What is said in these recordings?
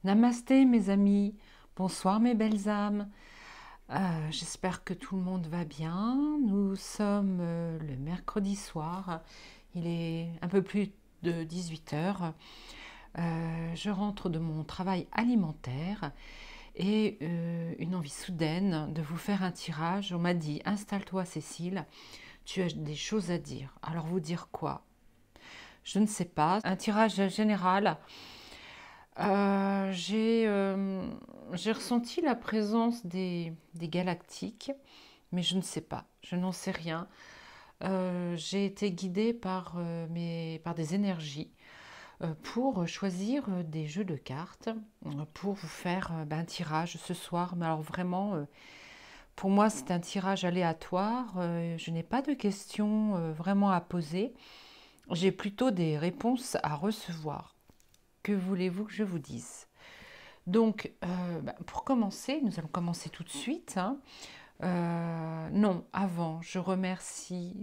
Namasté mes amis, bonsoir mes belles âmes. J'espère que tout le monde va bien. Nous sommes le mercredi soir, il est un peu plus de 18 heures. Je rentre de mon travail alimentaire et une envie soudaine de vous faire un tirage. On m'a dit, installe-toi Cécile, tu as des choses à dire. Alors vous dire quoi? Je ne sais pas. Un tirage général. Euh, j'ai euh, j'ai ressenti la présence des galactiques, mais je ne sais pas, je n'en sais rien. J'ai été guidée par des énergies pour choisir des jeux de cartes, pour vous faire un tirage ce soir. Mais alors vraiment, pour moi, c'est un tirage aléatoire. Je n'ai pas de questions vraiment à poser. J'ai plutôt des réponses à recevoir. Que voulez-vous que je vous dise? Donc, pour commencer, nous allons commencer tout de suite, hein. Non, avant, je remercie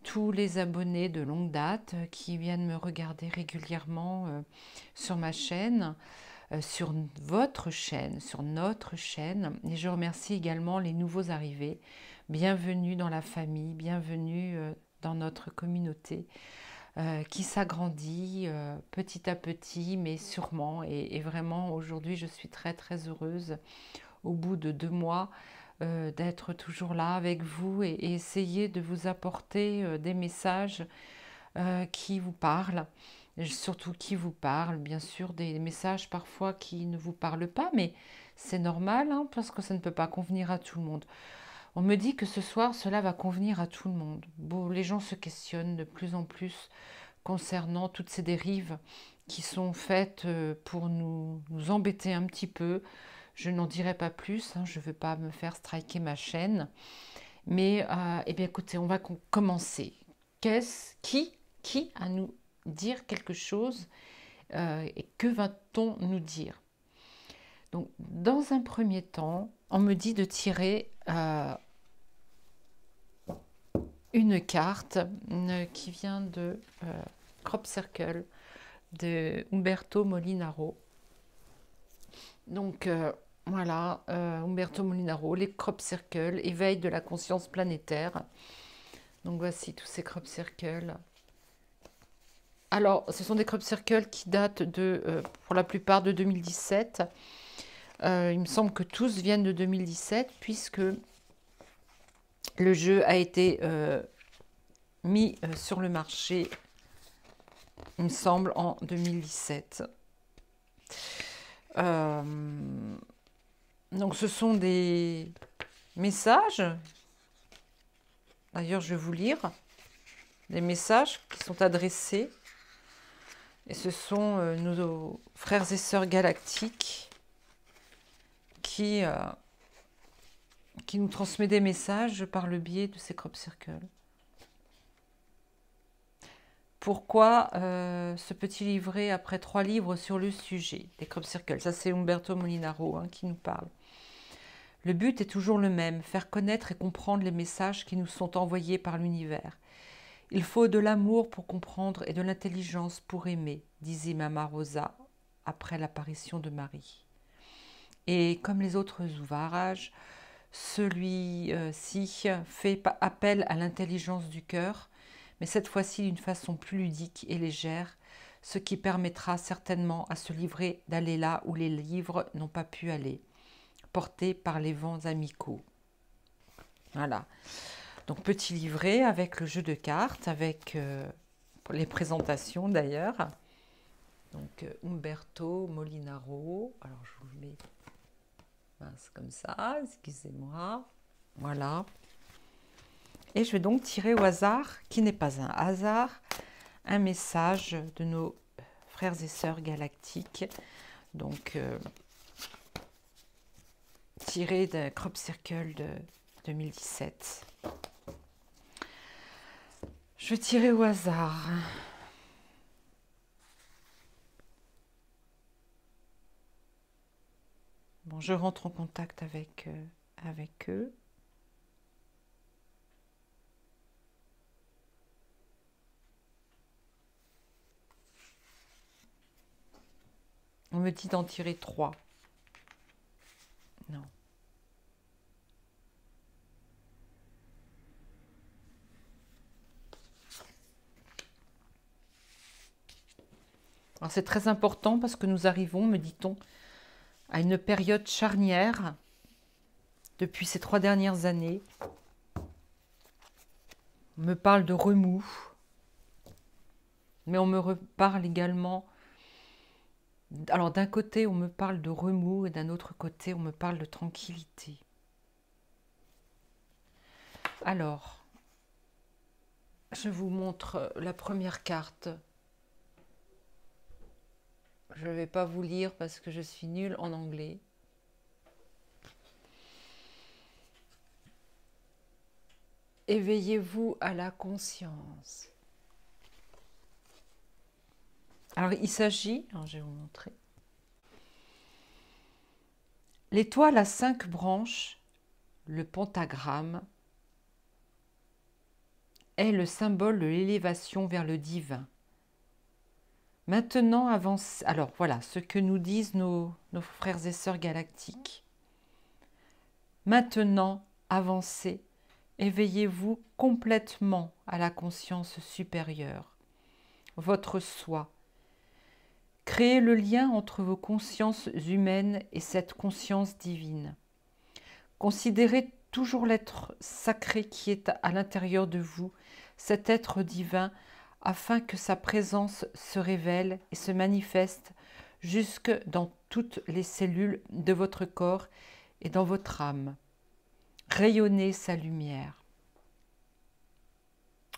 tous les abonnés de longue date qui viennent me regarder régulièrement sur ma chaîne, sur votre chaîne, sur notre chaîne. Et je remercie également les nouveaux arrivés. Bienvenue dans la famille, bienvenue dans notre communauté qui s'agrandit petit à petit, mais sûrement. Et vraiment, aujourd'hui, je suis très très heureuse, au bout de 2 mois, d'être toujours là avec vous et essayer de vous apporter des messages qui vous parlent. Surtout qui vous parlent, bien sûr, des messages parfois qui ne vous parlent pas, mais c'est normal, hein, parce que ça ne peut pas convenir à tout le monde. On me dit que ce soir, cela va convenir à tout le monde. Bon, les gens se questionnent de plus en plus concernant toutes ces dérives qui sont faites pour nous embêter un petit peu. Je n'en dirai pas plus, hein, je ne veux pas me faire striker ma chaîne. Mais eh bien, écoutez, on va commencer. Qui a nous dire quelque chose et que va-t-on nous dire? Donc, dans un premier temps, on me dit de tirer une carte qui vient de Crop Circle de Umberto Molinaro. Donc voilà, Umberto Molinaro, les crop circles, éveil de la conscience planétaire. Donc voici tous ces crop circles. Alors, ce sont des crop circles qui datent pour la plupart de 2017. Il me semble que tous viennent de 2017 puisque le jeu a été mis sur le marché, il me semble, en 2017. Donc ce sont des messages, d'ailleurs je vais vous lire, des messages qui sont adressés, et ce sont nos frères et sœurs galactiques qui nous transmettent des messages par le biais de ces crop circles. Pourquoi ce petit livret après 3 livres sur le sujet des crop circles? Ça c'est Umberto Molinaro qui nous parle. Le but est toujours le même, faire connaître et comprendre les messages qui nous sont envoyés par l'univers. Il faut de l'amour pour comprendre et de l'intelligence pour aimer, disait Mama Rosa après l'apparition de Marie. Et comme les autres ouvrages, celui-ci fait appel à l'intelligence du cœur, mais cette fois-ci d'une façon plus ludique et légère, ce qui permettra certainement à ce livret d'aller là où les livres n'ont pas pu aller, porté par les vents amicaux. Voilà. Donc petit livret avec le jeu de cartes, avec les présentations d'ailleurs. Donc Umberto Molinaro. Alors je vous le mets mince comme ça, excusez-moi. Voilà. Et je vais donc tirer au hasard, qui n'est pas un hasard, un message de nos frères et sœurs galactiques. Donc tiré d'un crop circle de 2017. Je vais tirer au hasard. Bon, je rentre en contact avec eux. On me dit d'en tirer 3. Non. Alors c'est très important parce que nous arrivons, me dit-on, à une période charnière depuis ces 3 dernières années. On me parle de remous, mais on me reparle également. Alors d'un côté, on me parle de remous et d'un autre côté, on me parle de tranquillité. Alors, je vous montre la première carte. Je ne vais pas vous lire parce que je suis nulle en anglais. Éveillez-vous à la conscience. Alors, il s'agit, je vais vous montrer. L'étoile à 5 branches, le pentagramme, est le symbole de l'élévation vers le divin. Maintenant, avance. Alors, voilà ce que nous disent nos frères et sœurs galactiques. Maintenant, avancez, éveillez-vous complètement à la conscience supérieure, votre soi. Créez le lien entre vos consciences humaines et cette conscience divine. Considérez toujours l'être sacré qui est à l'intérieur de vous, cet être divin, afin que sa présence se révèle et se manifeste jusque dans toutes les cellules de votre corps et dans votre âme. Rayonnez sa lumière.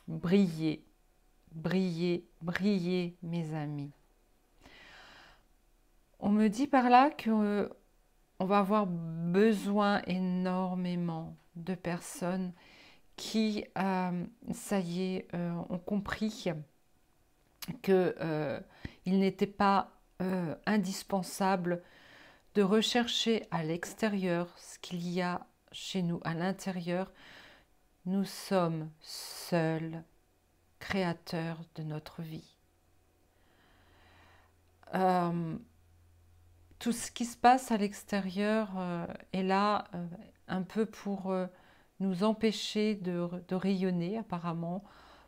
Brillez, brillez, brillez, mes amis. On me dit par là qu'on va avoir besoin énormément de personnes qui, ça y est, ont compris qu'il n'était pas indispensable de rechercher à l'extérieur ce qu'il y a chez nous, à l'intérieur. Nous sommes seuls créateurs de notre vie. Tout ce qui se passe à l'extérieur est là un peu pour nous empêcher de rayonner apparemment,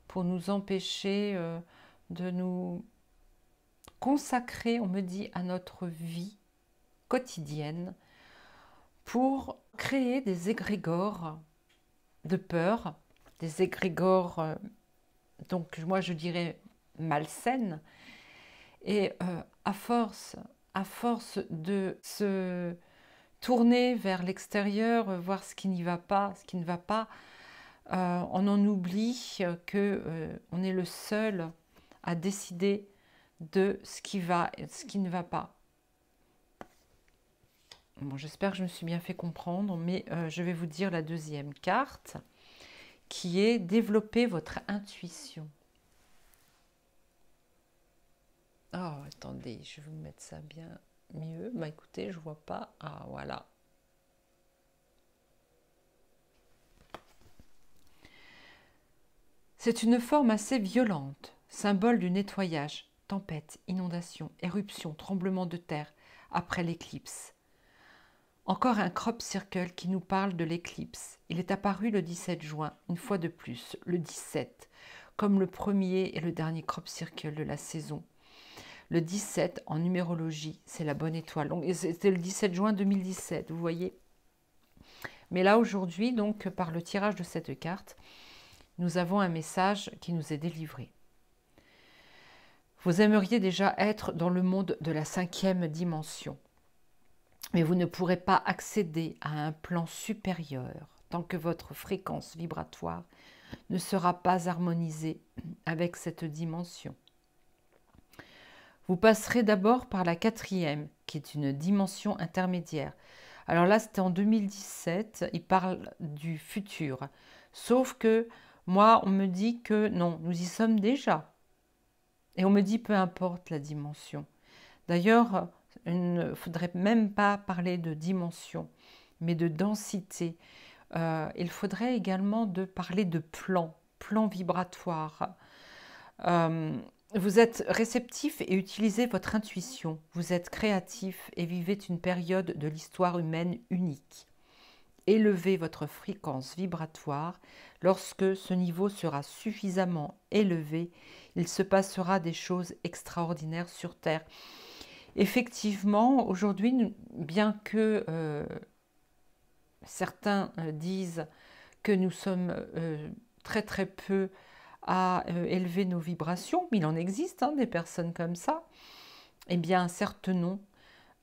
pour nous empêcher de nous consacrer, on me dit, à notre vie quotidienne, pour créer des égrégores de peur, des égrégores, donc moi je dirais malsaines, et à force de se tourner vers l'extérieur, voir ce qui n'y va pas, ce qui ne va pas, on en oublie qu'on est le seul à décider de ce qui va et ce qui ne va pas. Bon, j'espère que je me suis bien fait comprendre, mais je vais vous dire la deuxième carte, qui est développer votre intuition. Oh, attendez, je vais vous mettre ça bien mieux. Bah écoutez, je vois pas. Ah, voilà. C'est une forme assez violente, symbole du nettoyage, tempête, inondation, éruption, tremblement de terre après l'éclipse. Encore un crop circle qui nous parle de l'éclipse. Il est apparu le 17 juin, une fois de plus, le 17, comme le premier et le dernier crop circle de la saison. Le 17, en numérologie, c'est la bonne étoile. C'était le 17 juin 2017, vous voyez. Mais là, aujourd'hui, donc, par le tirage de cette carte, nous avons un message qui nous est délivré. Vous aimeriez déjà être dans le monde de la 5e dimension. Mais vous ne pourrez pas accéder à un plan supérieur tant que votre fréquence vibratoire ne sera pas harmonisée avec cette dimension. Vous passerez d'abord par la 4e, qui est une dimension intermédiaire. Alors là, c'était en 2017, il parle du futur. Sauf que moi, on me dit que non, nous y sommes déjà. Et on me dit peu importe la dimension. D'ailleurs, il ne faudrait même pas parler de dimension, mais de densité. Il faudrait également parler de plan vibratoire. Vous êtes réceptif et utilisez votre intuition. Vous êtes créatif et vivez une période de l'histoire humaine unique. Élevez votre fréquence vibratoire. Lorsque ce niveau sera suffisamment élevé, il se passera des choses extraordinaires sur Terre. Effectivement, aujourd'hui, bien que certains disent que nous sommes très très peu à élever nos vibrations, mais il en existe des personnes comme ça, eh bien certes non.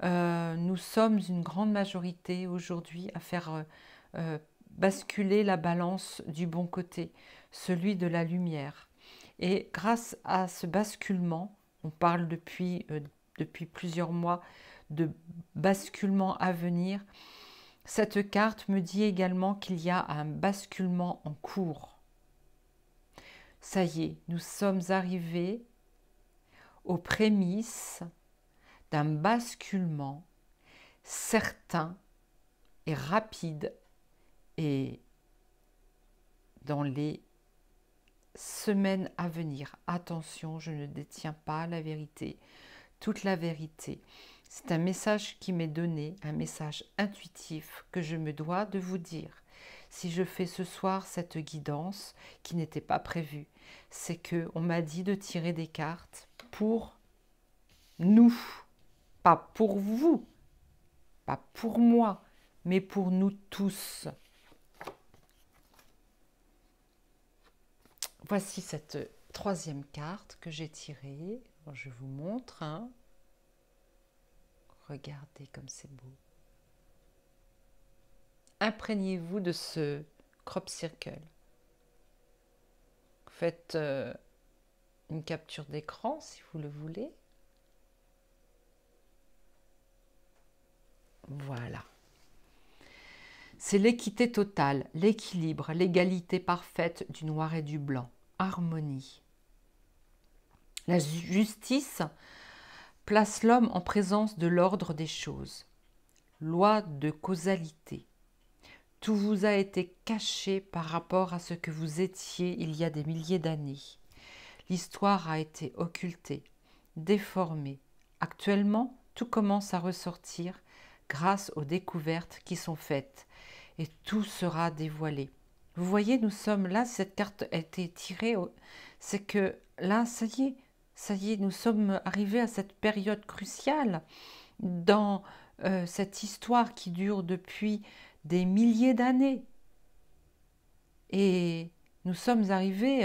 Nous sommes une grande majorité aujourd'hui à faire basculer la balance du bon côté, celui de la lumière. Et grâce à ce basculement, on parle depuis plusieurs mois de basculement à venir, cette carte me dit également qu'il y a un basculement en cours. Ça y est, nous sommes arrivés aux prémices d'un basculement certain et rapide, et dans les semaines à venir. Attention, je ne détiens pas la vérité, toute la vérité. C'est un message qui m'est donné, un message intuitif que je me dois de vous dire. Si je fais ce soir cette guidance qui n'était pas prévue, c'est que on m'a dit de tirer des cartes pour nous, pas pour vous, pas pour moi, mais pour nous tous. Voici cette troisième carte que j'ai tirée. Je vous montre. Regardez comme c'est beau. Imprégnez-vous de ce crop circle. Faites une capture d'écran si vous le voulez. Voilà. C'est l'équité totale, l'équilibre, l'égalité parfaite du noir et du blanc. Harmonie. La justice place l'homme en présence de l'ordre des choses. Loi de causalité. Tout vous a été caché par rapport à ce que vous étiez il y a des milliers d'années. L'histoire a été occultée, déformée. Actuellement, tout commence à ressortir grâce aux découvertes qui sont faites et tout sera dévoilé. Vous voyez, nous sommes là, cette carte a été tirée, c'est que là, ça y est, nous sommes arrivés à cette période cruciale dans cette histoire qui dure depuis des milliers d'années. Et nous sommes arrivés,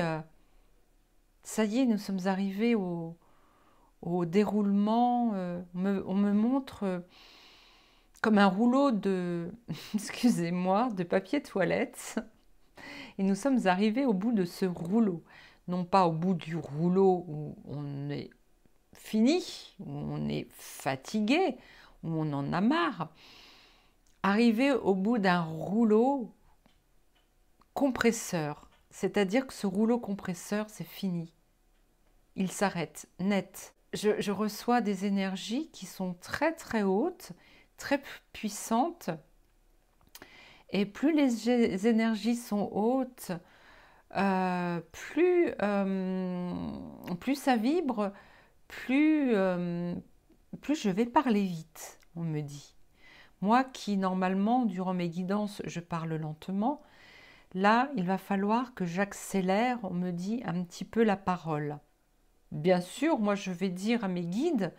ça y est, nous sommes arrivés au déroulement. On me montre comme un rouleau de, excusez-moi, de papier toilette. Et nous sommes arrivés au bout de ce rouleau. Non pas au bout du rouleau où on est fini, où on est fatigué, où on en a marre. Arriver au bout d'un rouleau compresseur. C'est-à-dire que ce rouleau compresseur, c'est fini. Il s'arrête net. Je reçois des énergies qui sont très très hautes, très puissantes. Et plus les énergies sont hautes, plus ça vibre, plus je vais parler vite, on me dit. Moi qui, normalement, durant mes guidances, je parle lentement, là, il va falloir que j'accélère, on me dit, un petit peu la parole. Bien sûr, moi, je vais dire à mes guides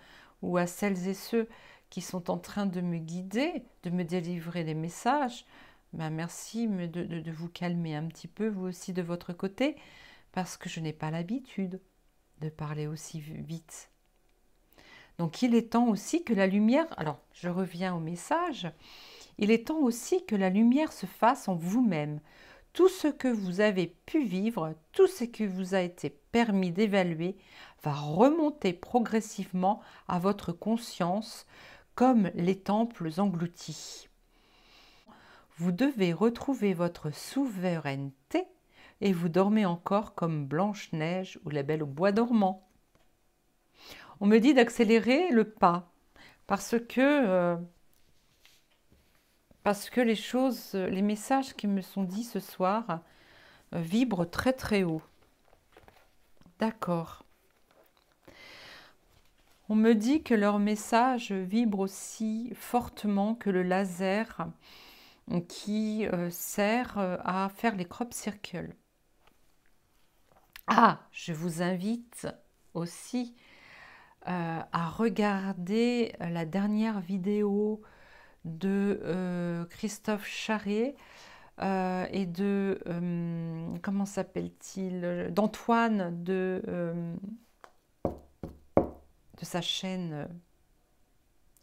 ou à celles et ceux qui sont en train de me guider, de me délivrer les messages, ben merci de vous calmer un petit peu, vous aussi de votre côté, parce que je n'ai pas l'habitude de parler aussi vite. Donc il est temps aussi que la lumière, alors je reviens au message, il est temps aussi que la lumière se fasse en vous-même. Tout ce que vous avez pu vivre, tout ce qui vous a été permis d'évaluer, va remonter progressivement à votre conscience comme les temples engloutis. Vous devez retrouver votre souveraineté et vous dormez encore comme Blanche-Neige ou la Belle au bois dormant. On me dit d'accélérer le pas parce que les choses, les messages qui me sont dits ce soir vibrent très très haut. D'accord. On me dit que leur message vibre aussi fortement que le laser qui sert à faire les crop circles. Ah, je vous invite aussi à regarder la dernière vidéo de Christophe Charret et de, comment s'appelle-t-il, d'Antoine de sa chaîne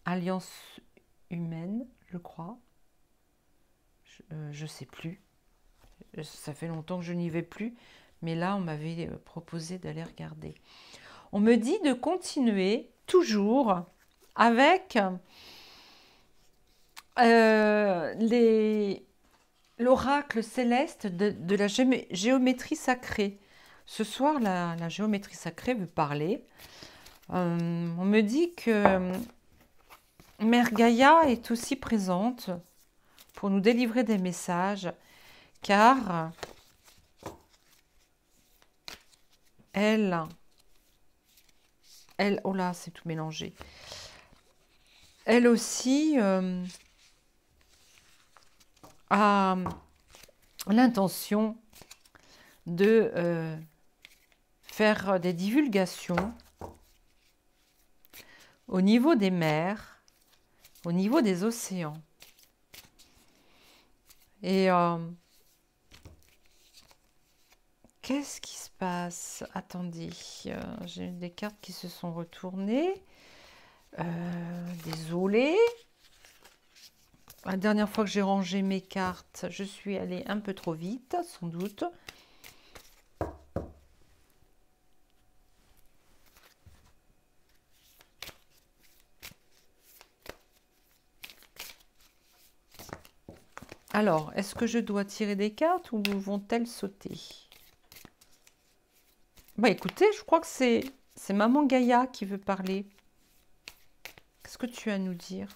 Alliance Humaine, je crois. Je ne sais plus. Ça fait longtemps que je n'y vais plus. Mais là, on m'avait proposé d'aller regarder. On me dit de continuer toujours avec l'oracle céleste de la géométrie sacrée. Ce soir, la géométrie sacrée veut parler. On me dit que Mère Gaïa est aussi présente pour nous délivrer des messages, car elle, oh là, c'est tout mélangé. Elle aussi a l'intention de faire des divulgations au niveau des mers, au niveau des océans. Et qu'est-ce qui se passe? Attendez, j'ai des cartes qui se sont retournées. Désolée. La dernière fois que j'ai rangé mes cartes, je suis allée un peu trop vite, sans doute. Alors, est-ce que je dois tirer des cartes ou vont-elles sauter? Bah écoutez, je crois que c'est Maman Gaïa qui veut parler. Qu'est-ce que tu as à nous dire?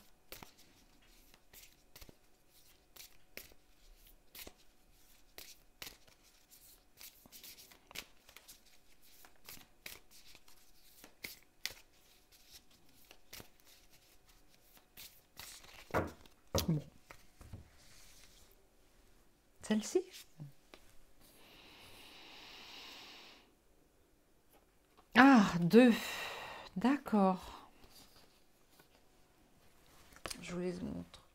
Bon. Celle-ci? Ah, 2. D'accord. Je vous les montre.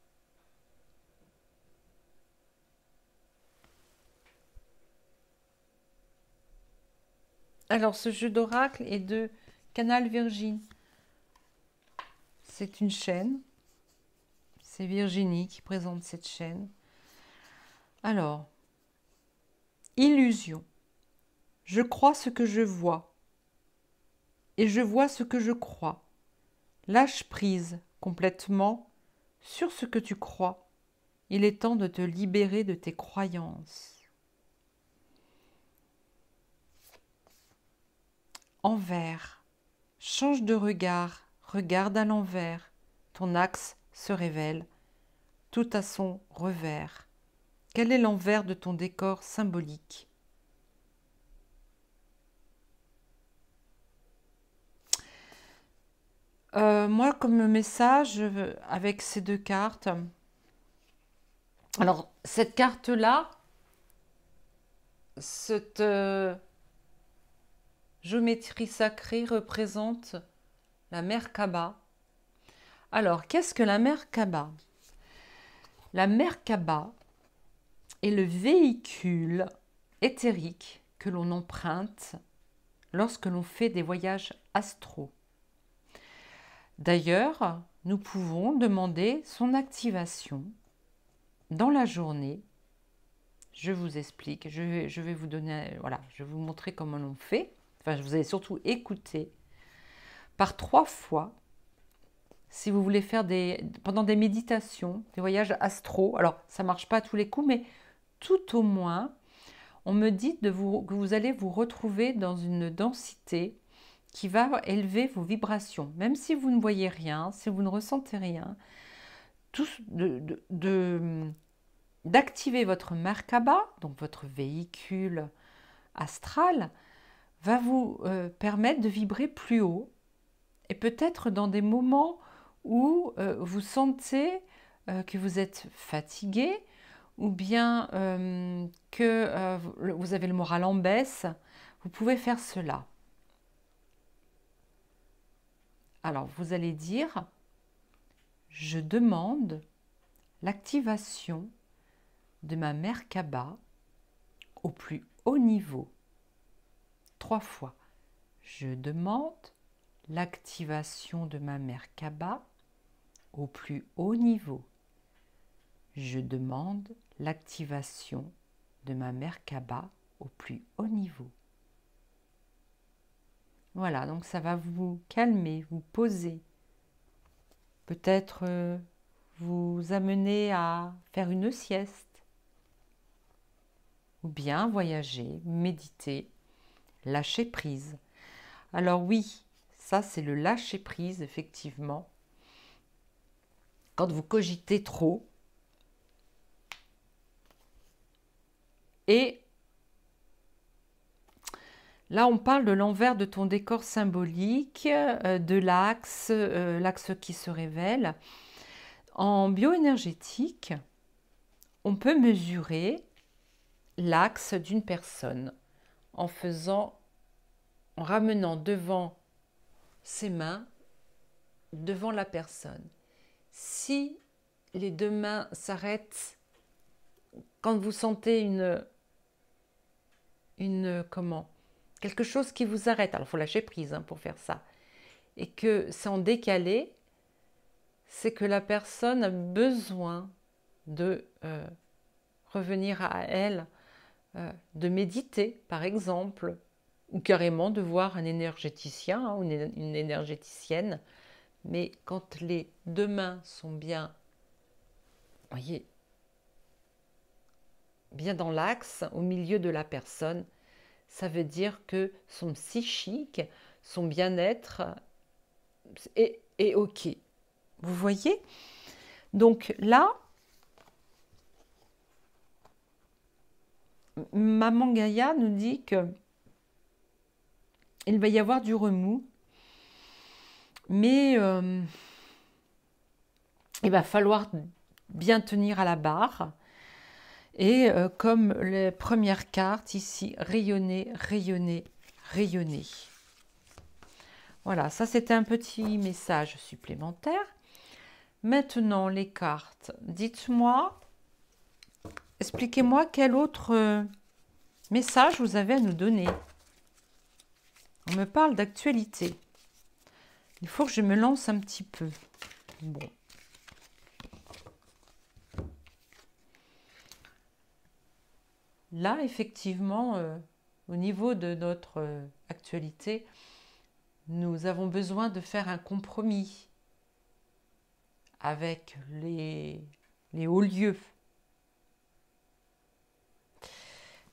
Alors, ce jeu d'oracle est de Canal Virgin. C'est une chaîne. C'est Virginie qui présente cette chaîne. Alors, illusion. Je crois ce que je vois. Et je vois ce que je crois. Lâche prise complètement sur ce que tu crois. Il est temps de te libérer de tes croyances. Envers. Change de regard. Regarde à l'envers. Ton axe se révèle. Tout à son revers. Quel est l'envers de ton décor symbolique? Moi, comme message, avec ces deux cartes, alors cette carte-là, cette géométrie sacrée représente la Merkaba. Alors, qu'est-ce que la Merkaba? La Merkaba est le véhicule éthérique que l'on emprunte lorsque l'on fait des voyages astraux. D'ailleurs, nous pouvons demander son activation dans la journée. Je vous explique, je vais vous donner, voilà, je vais vous montrer comment l'on fait. Enfin, vous allez surtout écouter par 3 fois. Si vous voulez faire pendant des méditations, des voyages astraux, alors ça ne marche pas à tous les coups, mais tout au moins, on me dit que vous allez vous retrouver dans une densité qui va élever vos vibrations. Même si vous ne voyez rien, si vous ne ressentez rien, d'activer votre Merkaba, donc votre véhicule astral, va vous permettre de vibrer plus haut et peut-être dans des moments où vous sentez que vous êtes fatigué ou bien que vous avez le moral en baisse, vous pouvez faire cela. Alors, vous allez dire, je demande l'activation de ma Merkaba au plus haut niveau. 3 fois. Je demande l'activation de ma Merkaba au plus haut niveau. Je demande l'activation de ma Merkaba au plus haut niveau. Voilà, donc ça va vous calmer, vous poser. Peut-être vous amener à faire une sieste. Ou bien voyager, méditer, lâcher prise. Alors oui, ça c'est le lâcher prise, effectivement. Quand vous cogitez trop. Et là, on parle de l'envers de ton décor symbolique, de l'axe, l'axe qui se révèle. En bioénergétique, on peut mesurer l'axe d'une personne en ramenant devant ses mains, devant la personne. Si les deux mains s'arrêtent, quand vous sentez quelque chose qui vous arrête, alors il faut lâcher prise pour faire ça, et que c'est en décalé, c'est que la personne a besoin de revenir à elle, de méditer par exemple, ou carrément de voir un énergéticien ou une énergéticienne. Mais quand les deux mains sont bien, voyez, bien dans l'axe, au milieu de la personne, ça veut dire que son psychique, son bien-être est OK. Vous voyez? Donc là, Maman Gaïa nous dit que il va y avoir du remous, mais il va falloir bien tenir à la barre. Et comme les premières cartes ici, rayonner, rayonner, rayonner. Voilà, ça c'était un petit message supplémentaire. Maintenant les cartes, dites-moi, expliquez-moi quel autre message vous avez à nous donner. On me parle d'actualité. Il faut que je me lance un petit peu. Bon. Là, effectivement, au niveau de notre actualité, nous avons besoin de faire un compromis avec les hauts lieux.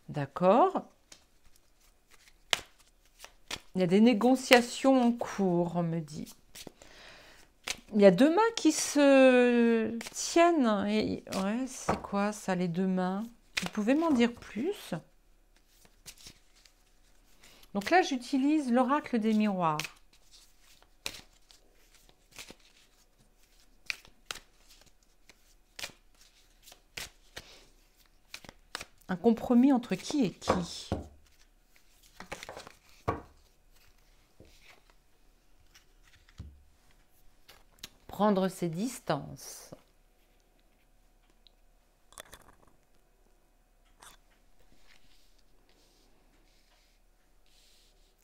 D'accord? Il y a des négociations en cours, on me dit. Il y a deux mains qui se tiennent. Et, ouais, c'est quoi ça, les deux mains? Vous pouvez m'en dire plus? Donc là, j'utilise l'oracle des miroirs. Un compromis entre qui et qui? Prendre ses distances.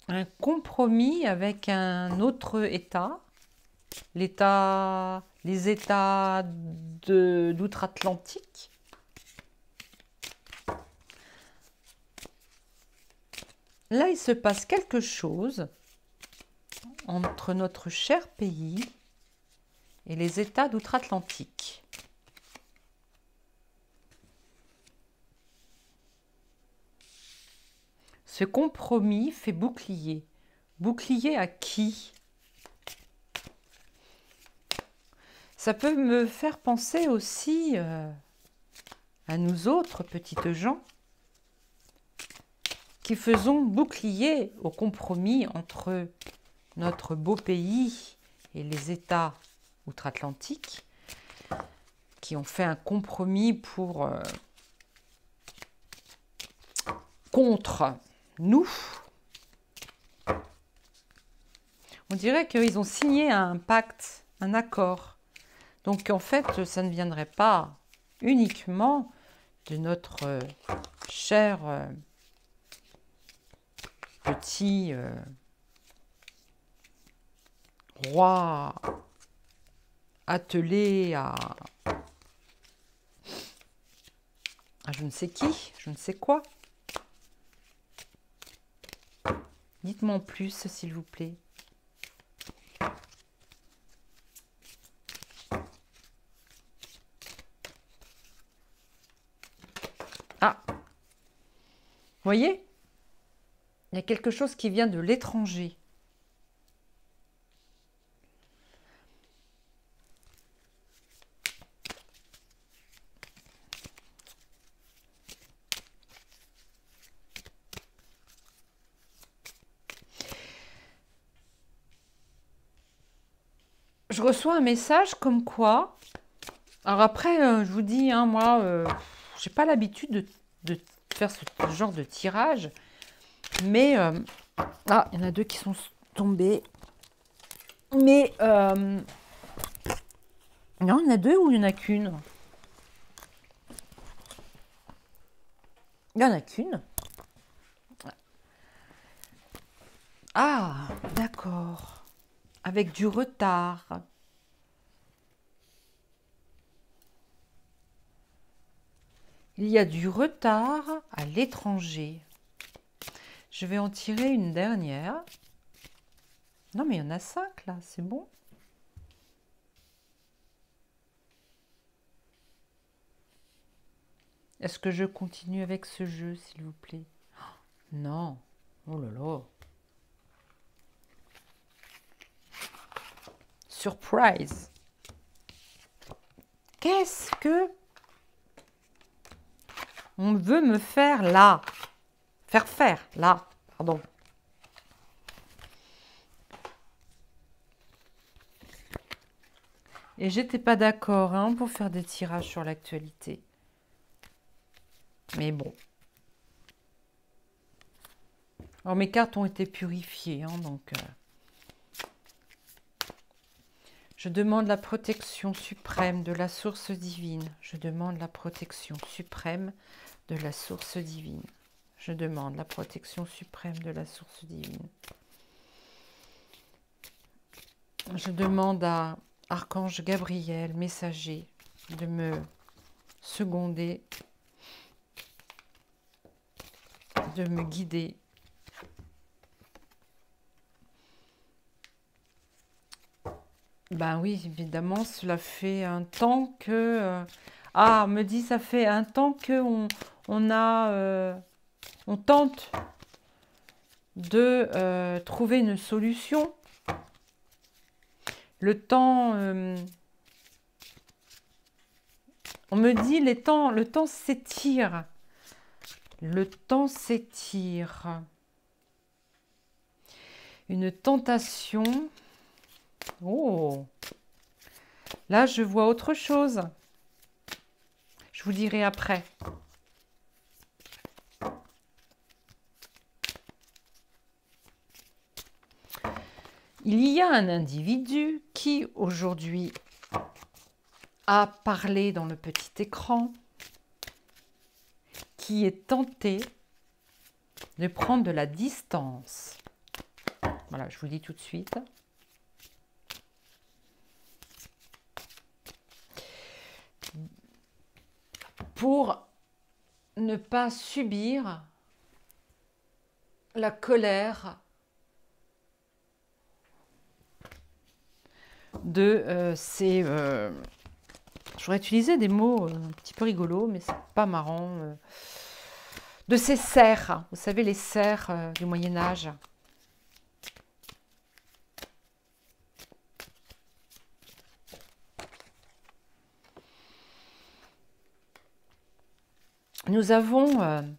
Un compromis avec un autre État, les États d'outre-Atlantique. Là, il se passe quelque chose entre notre cher pays et les États d'outre-Atlantique. Ce compromis fait bouclier. Bouclier à qui? Ça peut me faire penser aussi à nous autres petites gens qui faisons bouclier au compromis entre notre beau pays et les États outre-Atlantique qui ont fait un compromis contre nous. On dirait qu'ils ont signé un pacte, un accord. Donc en fait, ça ne viendrait pas uniquement de notre cher petit roi attelé à je ne sais qui, je ne sais quoi. Dites-moi en plus, s'il vous plaît. Ah, vous voyez? Il y a quelque chose qui vient de l'étranger. Je reçois un message comme quoi... Alors après, je vous dis, hein, moi, j'ai pas l'habitude de faire ce genre de tirage. Mais... ah, il y en a deux qui sont tombés. Mais... non, il y en a deux ou il n'y en a qu'une? Il n'y en a qu'une. Ah, d'accord. Avec du retard. Il y a du retard à l'étranger. Je vais en tirer une dernière. Non, mais il y en a 5 là, c'est bon. Est-ce que je continue avec ce jeu, s'il vous plaît? Non. Oh là là. Surprise. Qu'est-ce que on veut me faire là? Faire là, pardon. Et j'étais pas d'accord hein, pour faire des tirages sur l'actualité. Mais bon. Alors mes cartes ont été purifiées, hein, donc... Je demande la protection suprême de la source divine. Je demande la protection suprême de la source divine. Je demande la protection suprême de la source divine. Je demande à Archange Gabriel, messager, de me seconder, de me guider. Ben oui, évidemment, cela fait un temps que... ah, me dit, ça fait un temps que on tente de trouver une solution. Le temps... on me dit, le temps s'étire. Le temps s'étire. Une tentation... Oh, là, je vois autre chose. Je vous dirai après. Il y a un individu qui, aujourd'hui, a parlé dans le petit écran, qui est tenté de prendre de la distance. Voilà, je vous le dis tout de suite. Pour ne pas subir la colère de ces... j'aurais utilisé des mots un petit peu rigolos, mais c'est pas marrant. De ces serfs, vous savez, les serfs du Moyen-Âge. Nous avons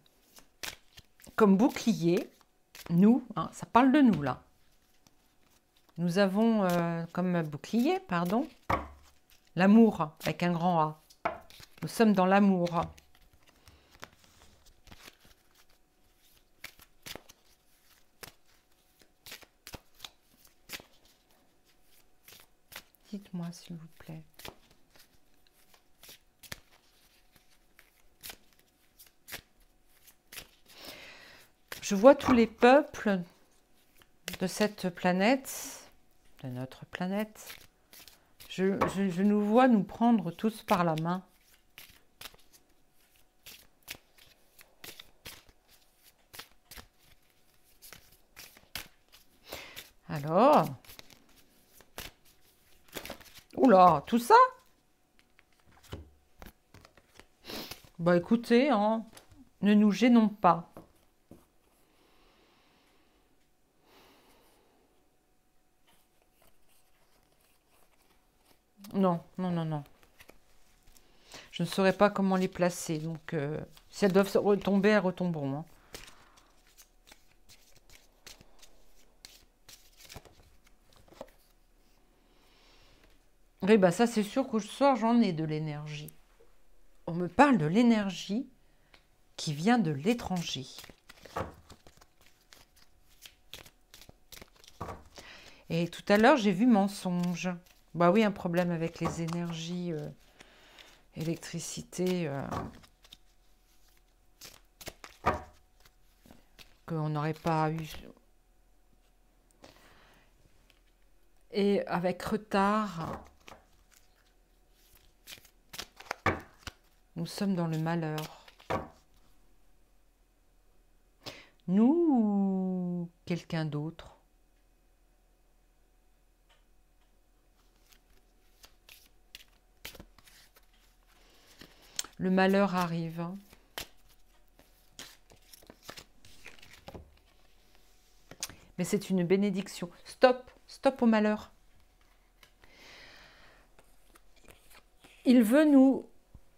comme bouclier, nous, hein, ça parle de nous là, Nous avons comme bouclier, pardon, l'amour avec un grand A. Nous sommes dans l'amour. Dites-moi s'il vous plaît. Je vois tous les peuples de cette planète, de notre planète. Je nous vois nous prendre tous par la main. Alors, oula, tout ça? Bah écoutez, hein, ne nous gênons pas. Non, non, non, non. Je ne saurais pas comment les placer. Donc, si elles doivent retomber, elles retomberont. Hein. Oui, bah ça, c'est sûr que ce soir, j'en ai de l'énergie. On me parle de l'énergie qui vient de l'étranger. Et tout à l'heure, j'ai vu mensonge. Bah oui, un problème avec les énergies, électricité, qu'on n'aurait pas eu. Et avec retard, nous sommes dans le malheur. Nous ou quelqu'un d'autre? Le malheur arrive. Hein. Mais c'est une bénédiction. Stop, stop au malheur. Il veut nous...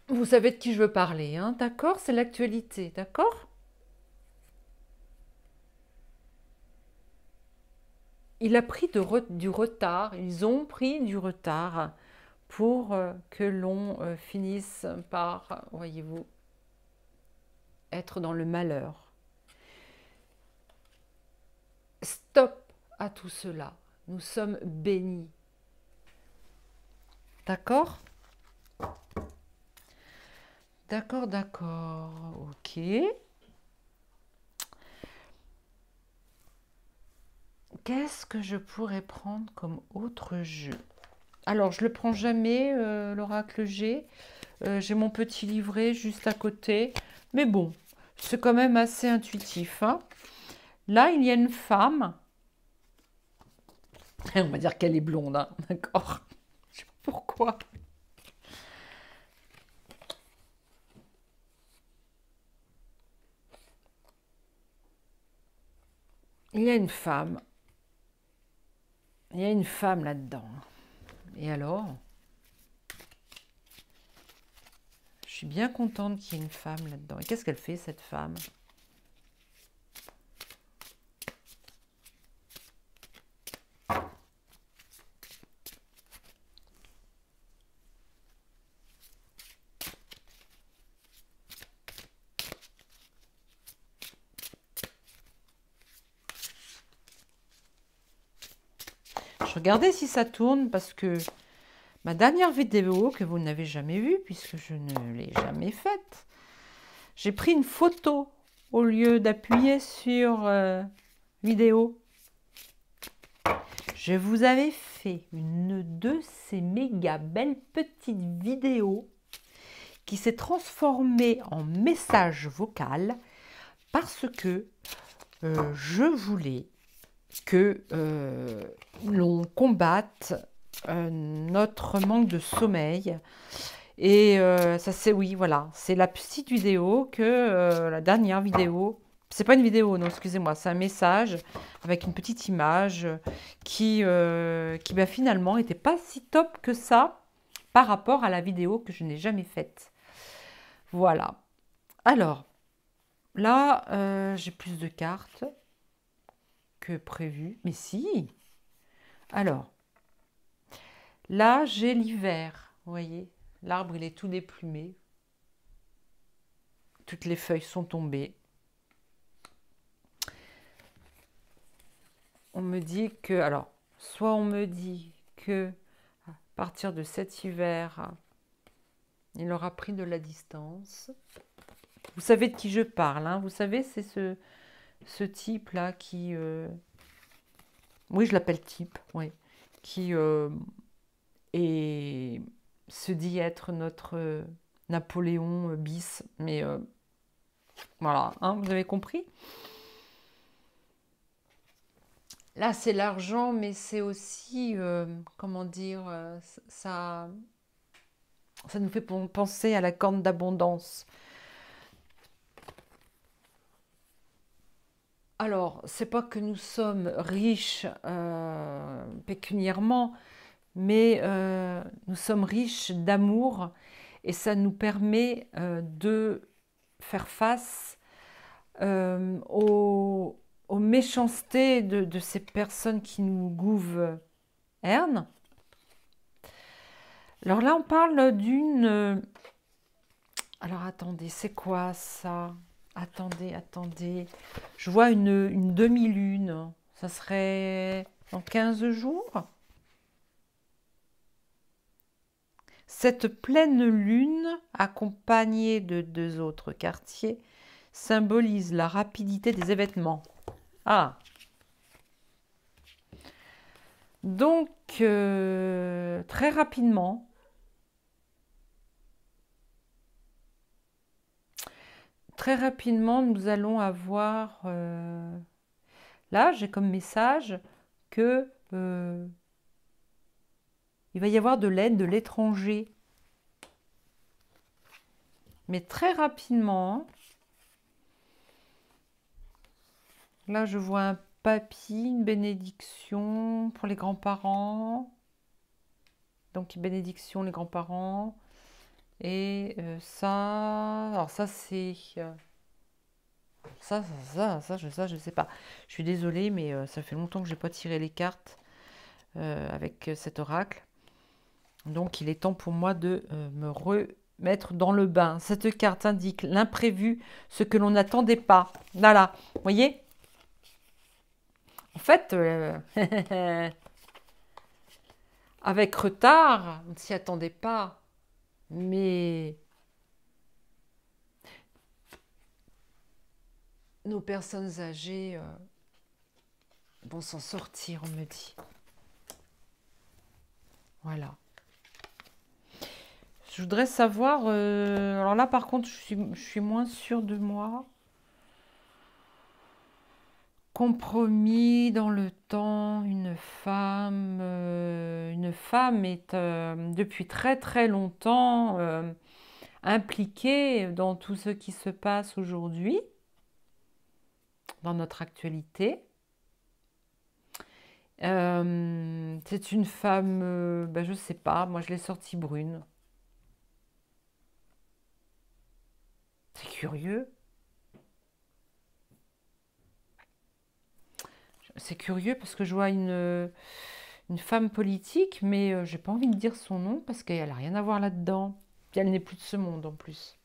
Vous savez de qui je veux parler, hein, d'accord? C'est l'actualité, d'accord? Il a pris du retard, ils ont pris du retard pour que l'on finisse par, voyez-vous, être dans le malheur. Stop à tout cela. Nous sommes bénis. D'accord? D'accord, d'accord. Ok. Qu'est-ce que je pourrais prendre comme autre jeu? Alors, je le prends jamais, l'oracle G. J'ai mon petit livret juste à côté. Mais bon, c'est quand même assez intuitif. Hein. Là, il y a une femme. On va dire qu'elle est blonde, hein, d'accord? Je sais pas pourquoi. Il y a une femme. Il y a une femme là-dedans. Et alors? Je suis bien contente qu'il y ait une femme là-dedans. Et qu'est-ce qu'elle fait, cette femme? Je regardais si ça tourne parce que ma dernière vidéo, que vous n'avez jamais vue, puisque je ne l'ai jamais faite, j'ai pris une photo au lieu d'appuyer sur vidéo. Je vous avais fait une de ces méga belles petites vidéos qui s'est transformée en message vocal parce que je voulais que l'on combatte notre manque de sommeil. Et ça c'est, oui, voilà, c'est la petite vidéo que la dernière vidéo, c'est pas une vidéo, non, excusez-moi, c'est un message avec une petite image qui bah, finalement n'était pas si top que ça par rapport à la vidéo que je n'ai jamais faite. Voilà. Alors, là, j'ai plus de cartes que prévu. Mais si. Alors, là, j'ai l'hiver. Vous voyez, l'arbre, il est tout déplumé. Toutes les feuilles sont tombées. On me dit que, alors, soit on me dit que à partir de cet hiver, il aura pris de la distance. Vous savez de qui je parle, hein? Vous savez, c'est ce type-là qui... oui, je l'appelle type, oui. Qui se dit être notre Napoléon bis. Mais voilà, hein, vous avez compris? Là, c'est l'argent, mais c'est aussi, comment dire, ça nous fait penser à la corne d'abondance. Alors, c'est pas que nous sommes riches pécuniairement, mais nous sommes riches d'amour et ça nous permet de faire face aux méchancetés de ces personnes qui nous gouvernent. Alors là, on parle d'une... Alors attendez, c'est quoi ça? Attendez. Je vois une demi-lune. Ça serait dans 15 jours. Cette pleine lune, accompagnée de 2 autres quartiers, symbolise la rapidité des événements. Ah! Donc, très rapidement, nous allons avoir... là, j'ai comme message que il va y avoir de l'aide de l'étranger. Mais très rapidement. Là, je vois un papy, une bénédiction pour les grands-parents. Donc, bénédiction, les grands-parents. Et ça... Alors, ça, c'est... ça, je sais pas. Je suis désolée, mais ça fait longtemps que je n'ai pas tiré les cartes avec cet oracle. Donc, il est temps pour moi de me remettre dans le bain. Cette carte indique l'imprévu, ce que l'on n'attendait pas. Voilà, vous voyez? En fait, avec retard, on ne s'y attendait pas. Mais nos personnes âgées vont s'en sortir, on me dit. Voilà. Je voudrais savoir... alors là, par contre, je suis moins sûre de moi. Compromis dans le temps, une femme est depuis très très longtemps impliquée dans tout ce qui se passe aujourd'hui, dans notre actualité. C'est une femme, ben, je sais pas, moi je l'ai sortie brune. C'est curieux. C'est curieux parce que je vois une femme politique, mais j'ai pas envie de dire son nom parce qu'elle n'a rien à voir là-dedans. Puis elle n'est plus de ce monde en plus.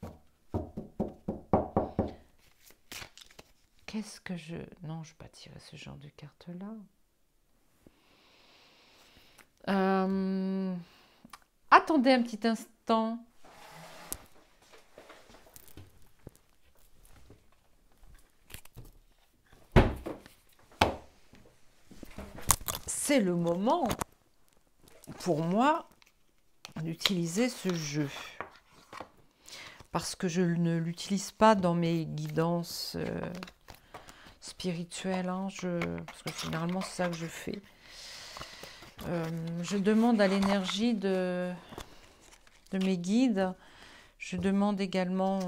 Qu'est-ce que je... Non, je ne vais pas tirer ce genre de carte-là. Attendez un petit instant. C'est le moment pour moi d'utiliser ce jeu. Parce que je ne l'utilise pas dans mes guidances spirituelles. Hein, parce que généralement, c'est ça que je fais. Je demande à l'énergie de mes guides. Je demande également...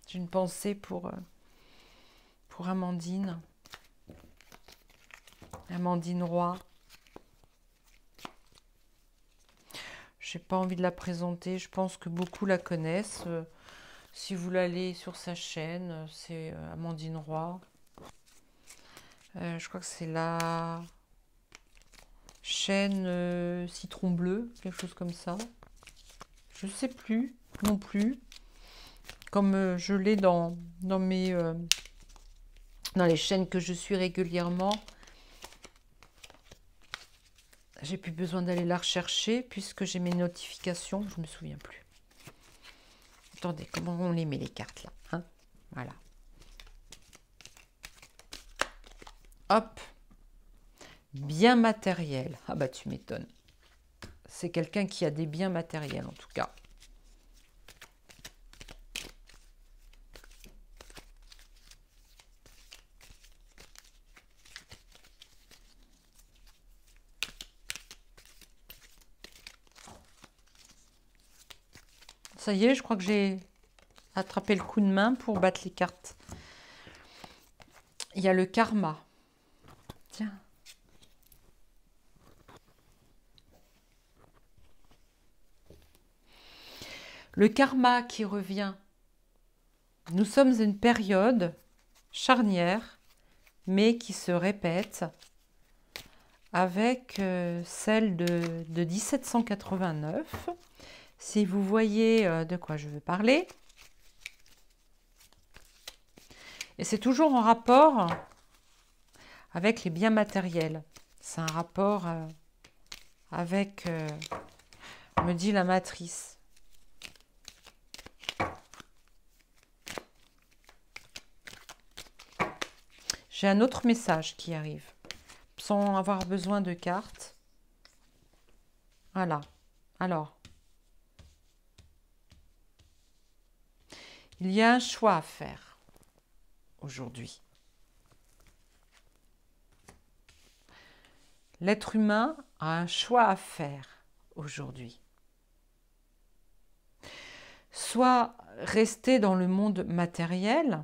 j'ai une pensée pour Amandine. Amandine Roy. Je n'ai pas envie de la présenter. Je pense que beaucoup la connaissent. Si vous l'allez sur sa chaîne, c'est Amandine Roy. Je crois que c'est là... chêne citron bleu, quelque chose comme ça. Je ne sais plus non plus. Comme je l'ai dans les chaînes que je suis régulièrement, j'ai plus besoin d'aller la rechercher puisque j'ai mes notifications, je ne me souviens plus. Attendez, comment on les met les cartes là, hein? Voilà. Hop. Bien matériel. Ah bah tu m'étonnes. C'est quelqu'un qui a des biens matériels en tout cas. Ça y est, je crois que j'ai attrapé le coup de main pour battre les cartes. Il y a le karma. Tiens. Le karma qui revient. Nous sommes à une période charnière, mais qui se répète avec celle de 1789. Si vous voyez de quoi je veux parler. Et c'est toujours en rapport avec les biens matériels. C'est un rapport avec, me dit la matrice. J'ai un autre message qui arrive, sans avoir besoin de cartes. Voilà. Alors, il y a un choix à faire aujourd'hui. L'être humain a un choix à faire aujourd'hui. Soit rester dans le monde matériel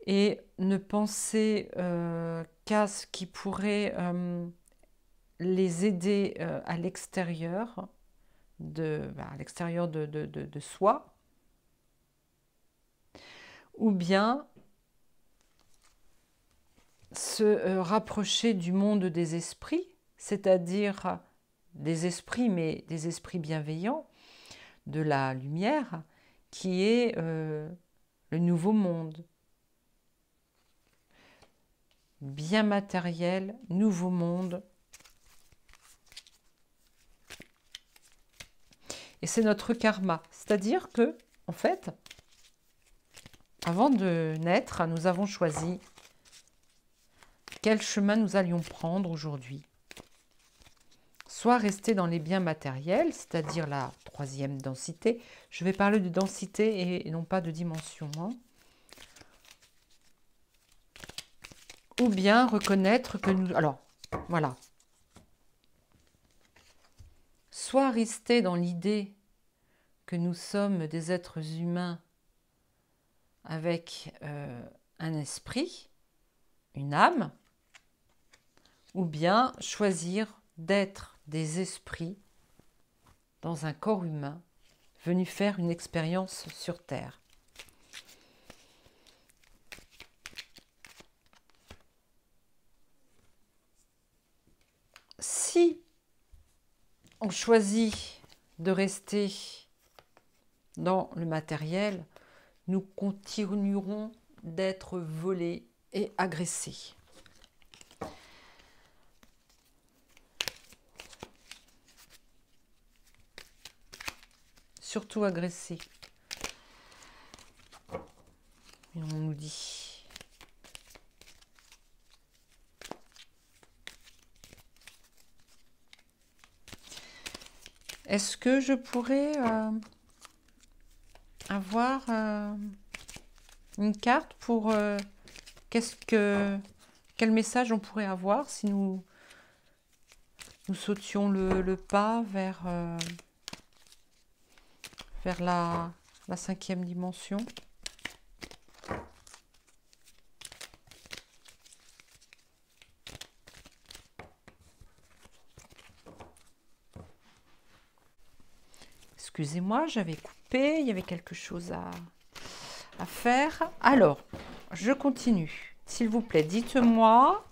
et ne penser qu'à ce qui pourrait les aider à l'extérieur de soi, ou bien se rapprocher du monde des esprits, c'est-à-dire des esprits, mais des esprits bienveillants, de la lumière, qui est le nouveau monde. Bien matériel, nouveau monde. Et c'est notre karma. C'est-à-dire que, en fait, avant de naître, nous avons choisi quel chemin nous allions prendre aujourd'hui. Soit rester dans les biens matériels, c'est-à-dire la troisième densité. Je vais parler de densité et non pas de dimension. Hein. Ou bien reconnaître que nous... Alors, voilà. Soit rester dans l'idée que nous sommes des êtres humains avec un esprit, une âme, ou bien choisir d'être des esprits dans un corps humain venus faire une expérience sur Terre. Si on choisit de rester dans le matériel, nous continuerons d'être volés et agressés. Surtout agressés. Et on nous dit. Est-ce que je pourrais avoir une carte pour quel message on pourrait avoir si nous sautions le pas vers la 5e dimension. Excusez-moi, j'avais coupé, il y avait quelque chose à faire. Alors, je continue. S'il vous plaît, dites-moi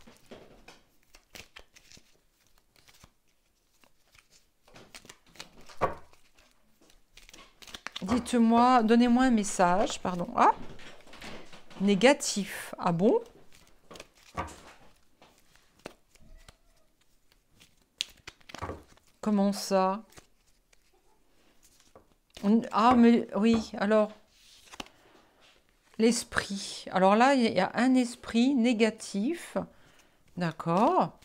Dites-moi, donnez-moi un message, pardon. Ah, négatif. Ah bon? Comment ça? Ah, mais oui, alors, l'esprit. Alors là, il y a un esprit négatif. D'accord.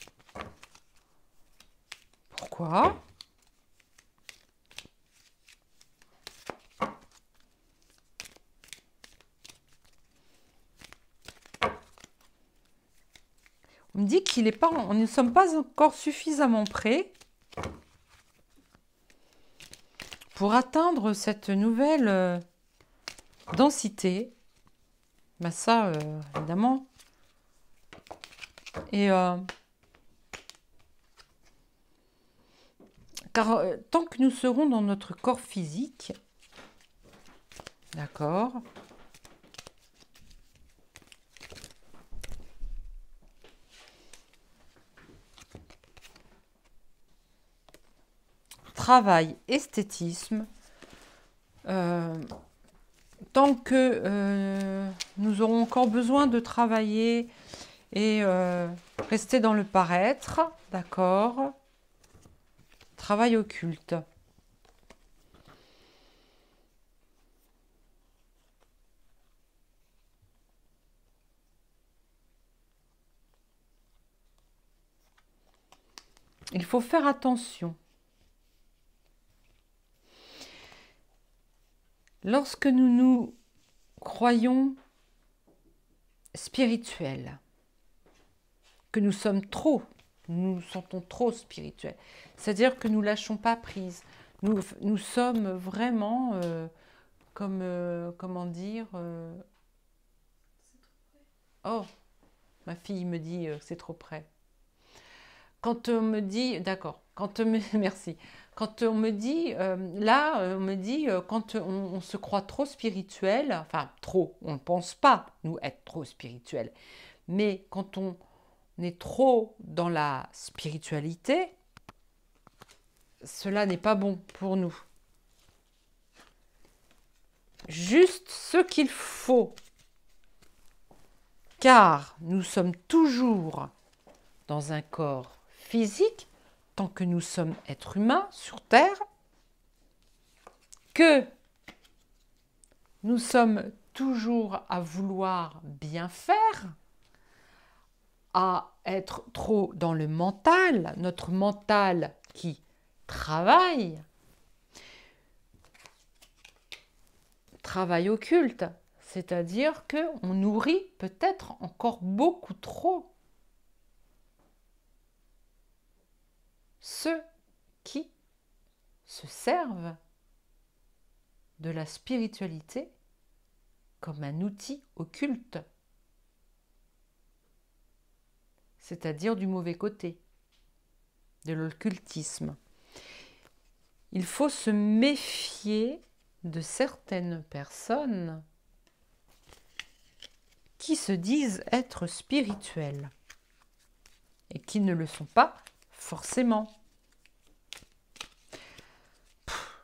Pourquoi? On me dit qu'il est pas, on ne sommes pas encore suffisamment prêts pour atteindre cette nouvelle densité. Ben ça, évidemment. Et car tant que nous serons dans notre corps physique, d'accord, travail, esthétisme, tant que nous aurons encore besoin de travailler et rester dans le paraître, d'accord, travail occulte. Il faut faire attention. Lorsque nous nous croyons spirituels, que nous sommes trop, nous nous sentons trop spirituels, c'est-à-dire que nous ne lâchons pas prise. Nous sommes vraiment, comment dire, oh, ma fille me dit que c'est trop près. Quand on me dit, d'accord, merci. Quand on me dit, on me dit, quand on se croit trop spirituel, enfin trop, on ne pense pas, nous, être trop spirituel, mais quand on est trop dans la spiritualité, cela n'est pas bon pour nous. Juste ce qu'il faut, car nous sommes toujours dans un corps physique, tant que nous sommes êtres humains sur Terre, que nous sommes toujours à vouloir bien faire, à être trop dans le mental, notre mental qui travail occulte, c'est-à-dire qu'on nourrit peut-être encore beaucoup trop ceux qui se servent de la spiritualité comme un outil occulte, c'est-à-dire du mauvais côté, de l'occultisme. Il faut se méfier de certaines personnes qui se disent être spirituelles et qui ne le sont pas forcément.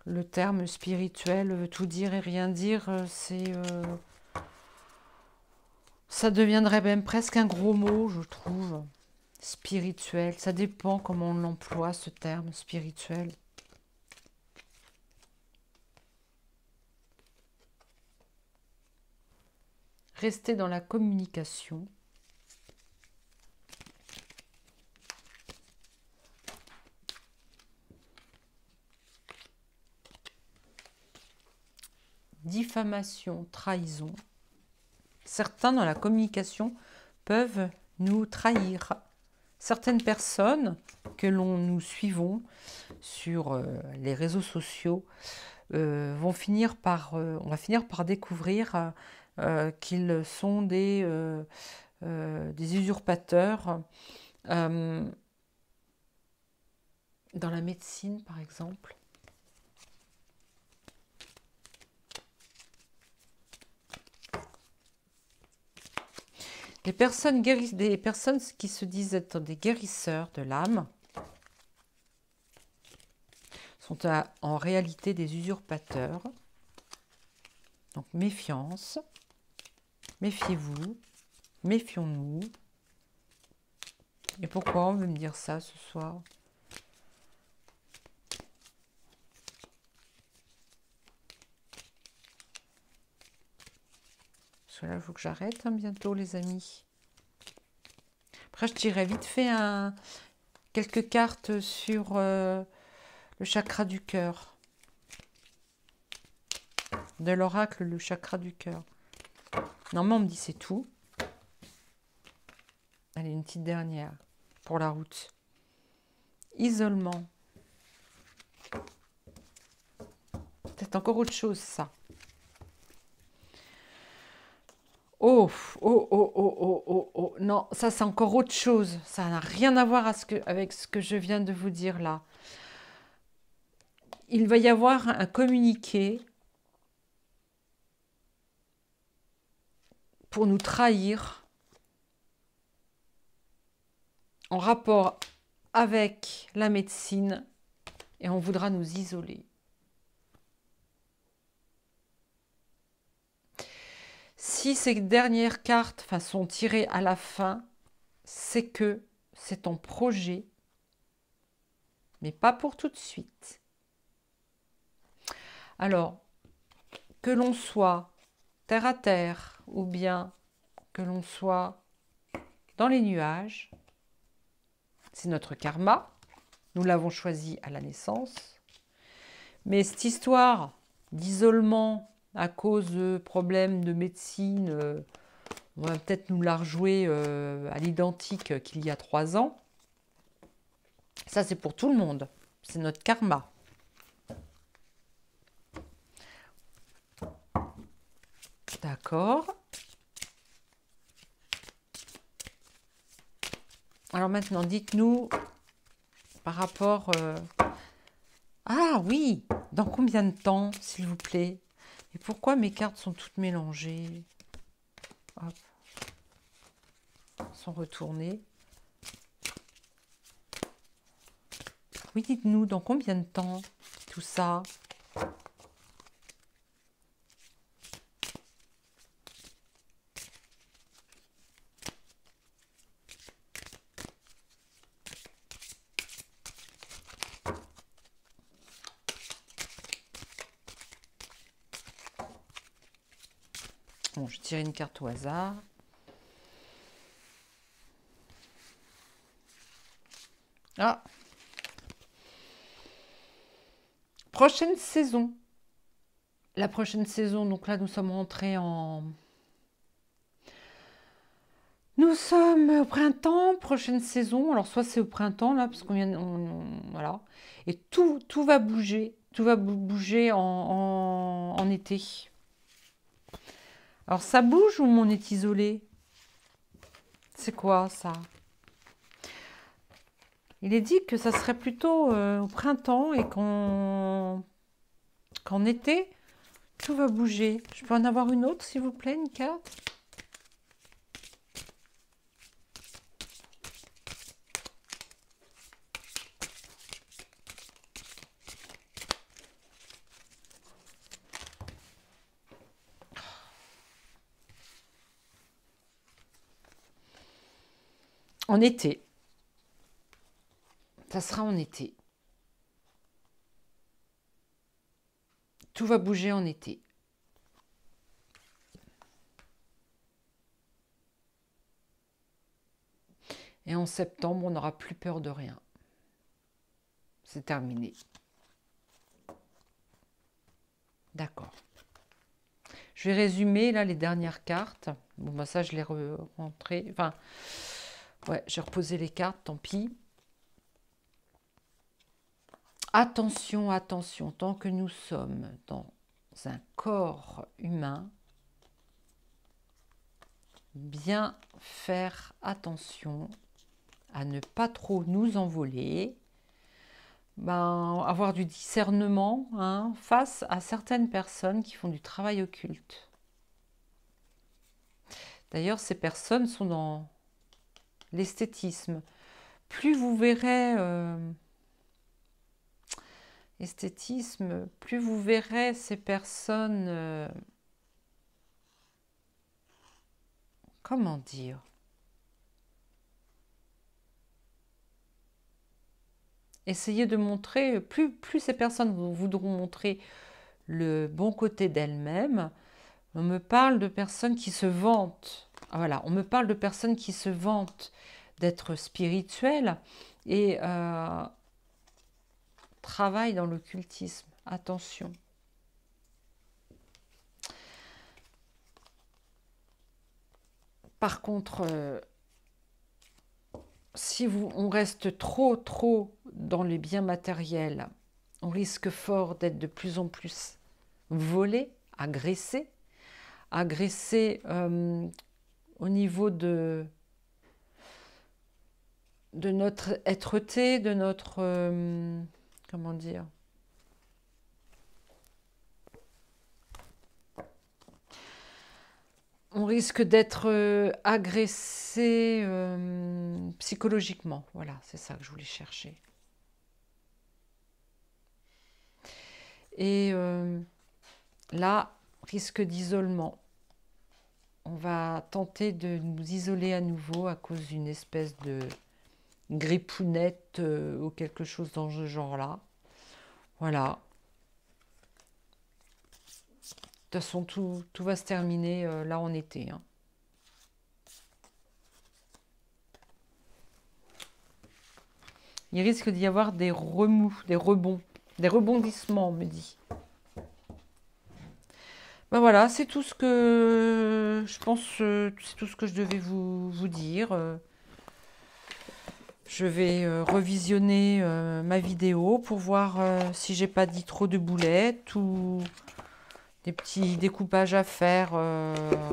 Le terme spirituel veut tout dire et rien dire, ça deviendrait même presque un gros mot, je trouve. Spirituel, ça dépend comment on l'emploie, ce terme spirituel. Rester dans la communication. Diffamation, trahison. Certains dans la communication peuvent nous trahir. Certaines personnes que nous suivons sur les réseaux sociaux on va finir par découvrir qu'ils sont des usurpateurs dans la médecine, par exemple. Des personnes qui se disent être des guérisseurs de l'âme sont en réalité des usurpateurs. Donc méfiance, méfiez-vous, méfions-nous. Et pourquoi on veut me dire ça ce soir? Parce que là, il faut que j'arrête bientôt, les amis. Après, je tirerai vite fait quelques cartes sur le chakra du cœur. De l'oracle, le chakra du cœur. Normalement, on me dit c'est tout. Allez, une petite dernière pour la route. Isolement. Peut-être encore autre chose, ça. Oh, oh, oh, oh, oh, oh, oh. Non, ça c'est encore autre chose. Ça n'a rien à voir avec ce que je viens de vous dire là. Il va y avoir un communiqué pour nous trahir en rapport avec la médecine et on voudra nous isoler. Si ces dernières cartes sont tirées à la fin, c'est que c'est ton projet, mais pas pour tout de suite. Alors, que l'on soit terre à terre ou bien que l'on soit dans les nuages, c'est notre karma. Nous l'avons choisi à la naissance. Mais cette histoire d'isolement à cause de problèmes de médecine, on va peut-être nous la rejouer à l'identique qu'il y a 3 ans. Ça, c'est pour tout le monde. C'est notre karma. D'accord. Alors maintenant, dites-nous par rapport... Ah oui, dans combien de temps, s'il vous plaît? Et pourquoi mes cartes sont toutes mélangées? Hop. Sont retournées. Oui, dites-nous, dans combien de temps tout ça? Bon, je tire une carte au hasard. Ah! Prochaine saison. La prochaine saison, donc là, nous sommes rentrés en... Nous sommes au printemps, prochaine saison. Alors, soit c'est au printemps, là, parce qu'on vient... voilà. Et tout va bouger. Tout va bouger en été. Alors, ça bouge ou on est isolé? C'est quoi, ça? Il est dit que ça serait plutôt au printemps et qu'en été, tout va bouger. Je peux en avoir une autre, s'il vous plaît, une carte? En été. Ça sera en été. Tout va bouger en été. Et en septembre, on n'aura plus peur de rien. C'est terminé. D'accord. Je vais résumer là les dernières cartes. Bon, bah ça, je l'ai rentré. Enfin, ouais, j'ai reposé les cartes, tant pis. Attention, attention, tant que nous sommes dans un corps humain, bien faire attention à ne pas trop nous envoler, avoir du discernement face à certaines personnes qui font du travail occulte. D'ailleurs, ces personnes sont dans l'esthétisme. Plus vous verrez esthétisme, plus vous verrez ces personnes comment dire, essayez de montrer, plus ces personnes voudront montrer le bon côté d'elles-mêmes. On me parle de personnes qui se vantent. Ah, voilà, on me parle de personnes qui se vantent d'être spirituelles et travaillent dans l'occultisme. Attention. Par contre, si on reste trop dans les biens matériels, on risque fort d'être de plus en plus volé, agressé au niveau de notre être-té, de notre... comment dire, on risque d'être agressé psychologiquement. Voilà, c'est ça que je voulais chercher. Et là, risque d'isolement. On va tenter de nous isoler à nouveau à cause d'une espèce de grippounette ou quelque chose dans ce genre-là. Voilà. De toute façon, tout va se terminer là en été. Hein. Il risque d'y avoir des remous, des rebonds, des rebondissements, on me dit. Ben voilà, c'est tout ce que je pense, c'est tout ce que je devais vous dire. Je vais revisionner ma vidéo pour voir si j'ai pas dit trop de boulettes ou des petits découpages à faire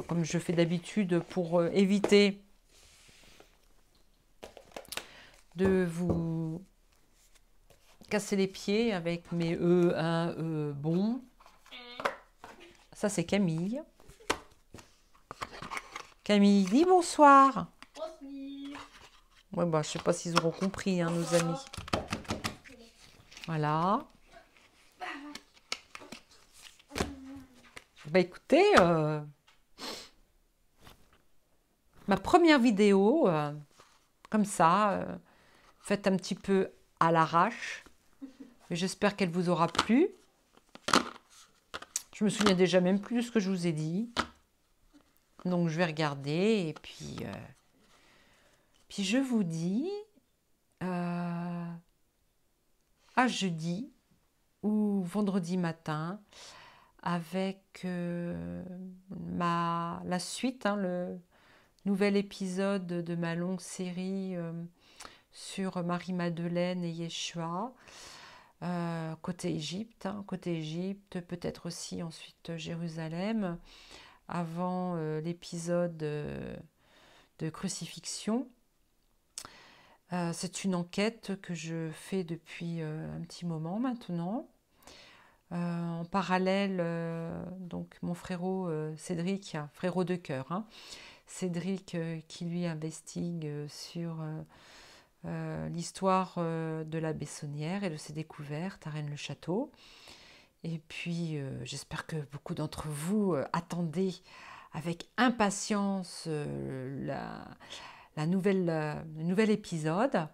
comme je fais d'habitude pour éviter de vous casser les pieds avec mes bon. Ça c'est Camille. Camille dit bonsoir. Ouais, bah, je sais pas s'ils auront compris, hein, nos amis. Voilà. Bah écoutez, ma première vidéo, comme ça, faite un petit peu à l'arrache. J'espère qu'elle vous aura plu. Je me souviens déjà même plus de ce que je vous ai dit. Donc je vais regarder et puis je vous dis à jeudi ou vendredi matin avec la suite, hein, le nouvel épisode de ma longue série sur Marie-Madeleine et Yeshua, côté Égypte, hein, peut-être aussi ensuite Jérusalem, avant l'épisode de crucifixion. C'est une enquête que je fais depuis un petit moment maintenant. En parallèle, donc mon frérot Cédric, frérot de cœur, hein, Cédric qui lui investigue sur l'histoire de la Bessonnière et de ses découvertes à Rennes-le-Château. Et puis j'espère que beaucoup d'entre vous attendez avec impatience le nouvel épisode.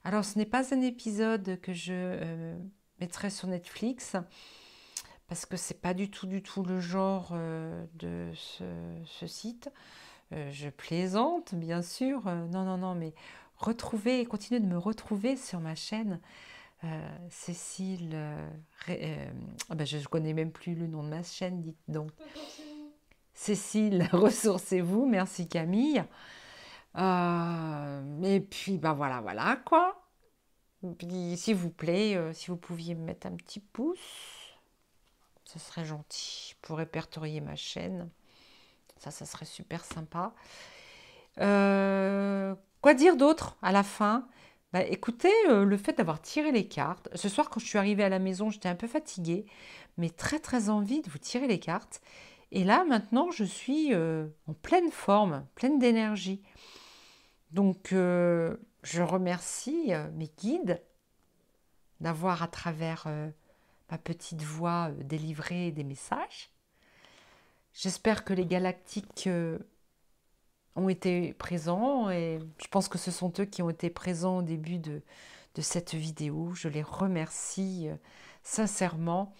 Alors ce n'est pas un épisode que je mettrai sur Netflix parce que c'est pas du tout le genre de ce site. Je plaisante bien sûr, non, mais continuez de me retrouver sur ma chaîne Cécile. Je connais même plus le nom de ma chaîne, dites donc. Cécile, ressourcez-vous, merci Camille. Et puis voilà quoi. Puis s'il vous plaît, si vous pouviez me mettre un petit pouce, ce serait gentil pour répertorier ma chaîne. Ça serait super sympa. Quoi dire d'autre à la fin? Écoutez, le fait d'avoir tiré les cartes. Ce soir, quand je suis arrivée à la maison, j'étais un peu fatiguée, mais très envie de vous tirer les cartes. Et là, maintenant, je suis en pleine forme, pleine d'énergie. Donc, je remercie mes guides d'avoir, à travers ma petite voix, délivré des messages. J'espère que les galactiques ont été présents et je pense que ce sont eux qui ont été présents au début de cette vidéo. Je les remercie sincèrement.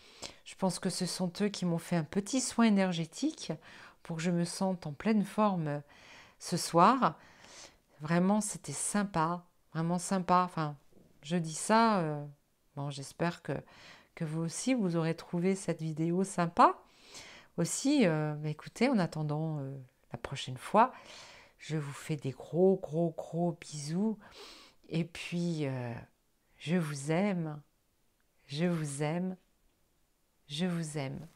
Je pense que ce sont eux qui m'ont fait un petit soin énergétique pour que je me sente en pleine forme ce soir. Vraiment, c'était sympa, vraiment sympa. Enfin, je dis ça, bon, j'espère que vous aussi, vous aurez trouvé cette vidéo sympa. Aussi, écoutez, en attendant la prochaine fois, je vous fais des gros, gros, gros bisous. Et puis, je vous aime, je vous aime, je vous aime.